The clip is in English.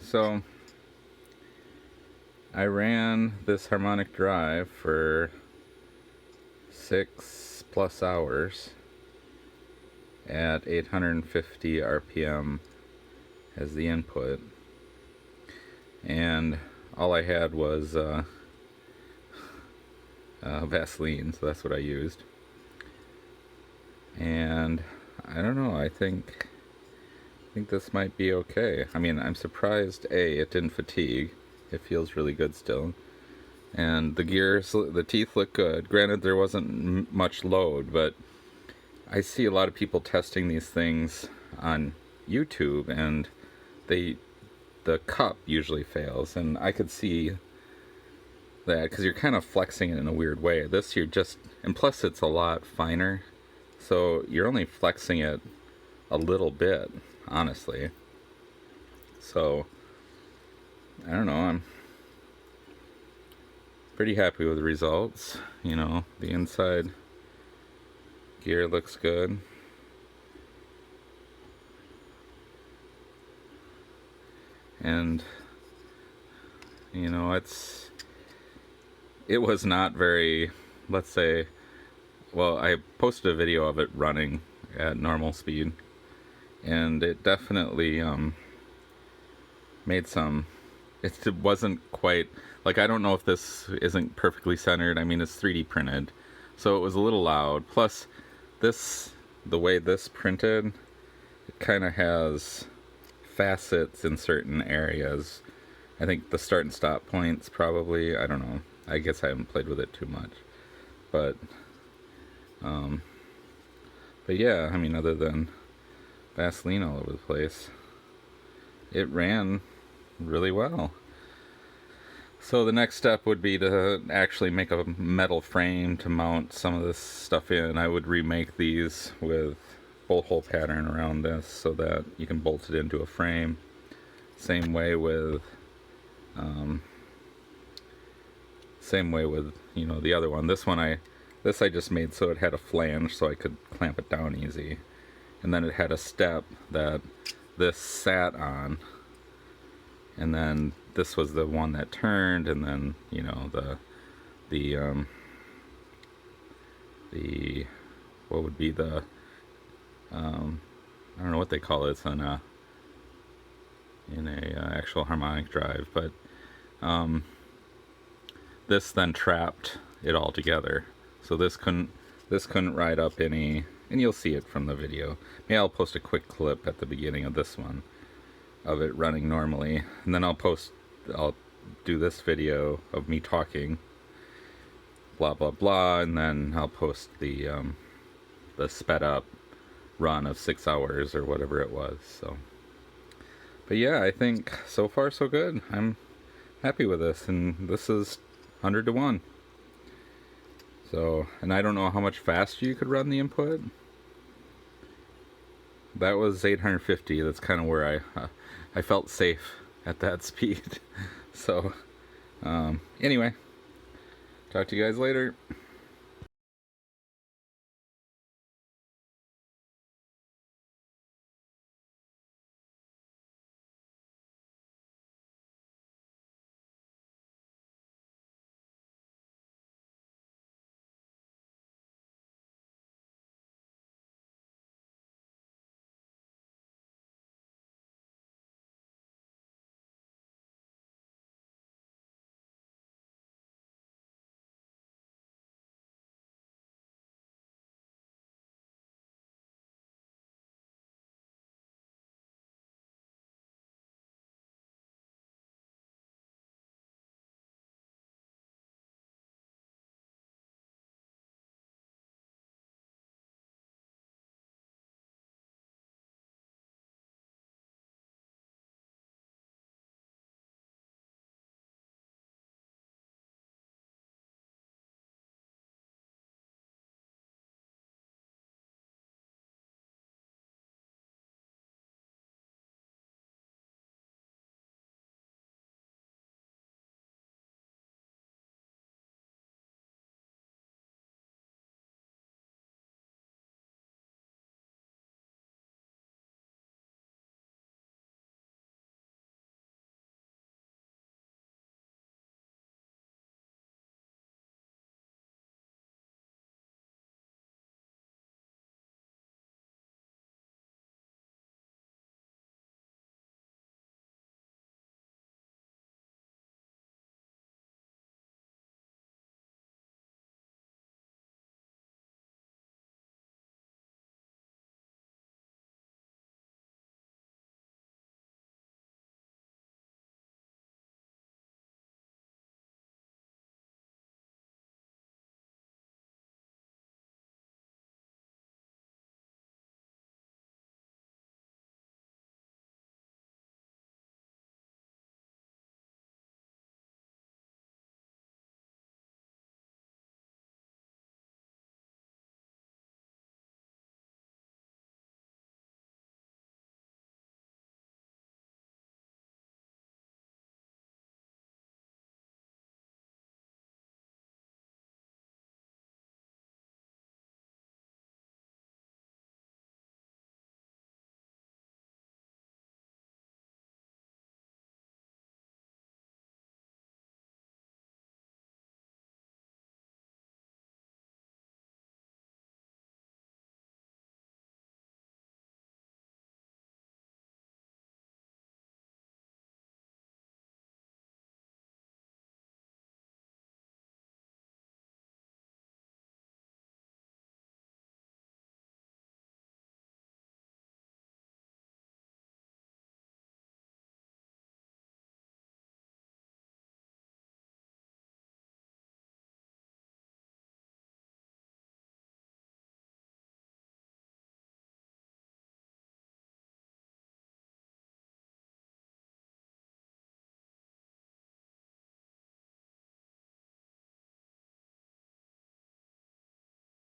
So I ran this harmonic drive for 6+ hours at 850 RPM as the input, and all I had was Vaseline, so that's what I used. And I don't know, I think this might be okay. I mean, I'm surprised it didn't fatigue. It feels really good still, and the gears, the teeth look good. Granted, there wasn't much load, but I see a lot of people testing these things on YouTube, and the cup usually fails, and I could see that because you're kind of flexing it in a weird way. This, you're just, and plus it's a lot finer, so you're only flexing it a little bit, honestly. So I don't know, I'm pretty happy with the results. You know, the inside gear looks good. And you know, it was not very, let's say, well, I posted a video of it running at normal speed, and it definitely made some, it wasn't quite, like, I don't know if this isn't perfectly centered. I mean, it's 3D printed, so it was a little loud. Plus this, the way this printed, it kind of has facets in certain areas. I think the start and stop points probably, I don't know, I guess I haven't played with it too much, but yeah, I mean, other than Vaseline all over the place, it ran really well. So the next step would be to actually make a metal frame to mount some of this stuff in. I would remake these with bolt hole pattern around this so that you can bolt it into a frame. Same way with you know, the other one. This I just made so it had a flange so I could clamp it down easy, and then it had a step that this sat on, and then this was the one that turned, and then, you know, the what would be the I don't know what they call it. It's in a actual harmonic drive, but this then trapped it all together, so this couldn't ride up any, and you'll see it from the video. Maybe I'll post a quick clip at the beginning of this one of it running normally, and then I'll do this video of me talking blah blah blah, and then I'll post the sped up run of 6 hours or whatever it was. So, but yeah, I think so far so good. I'm happy with this, and this is 100 to 1. So, and I don't know how much faster you could run the input. That was 850. That's kind of where I felt safe at that speed. So anyway, talk to you guys later.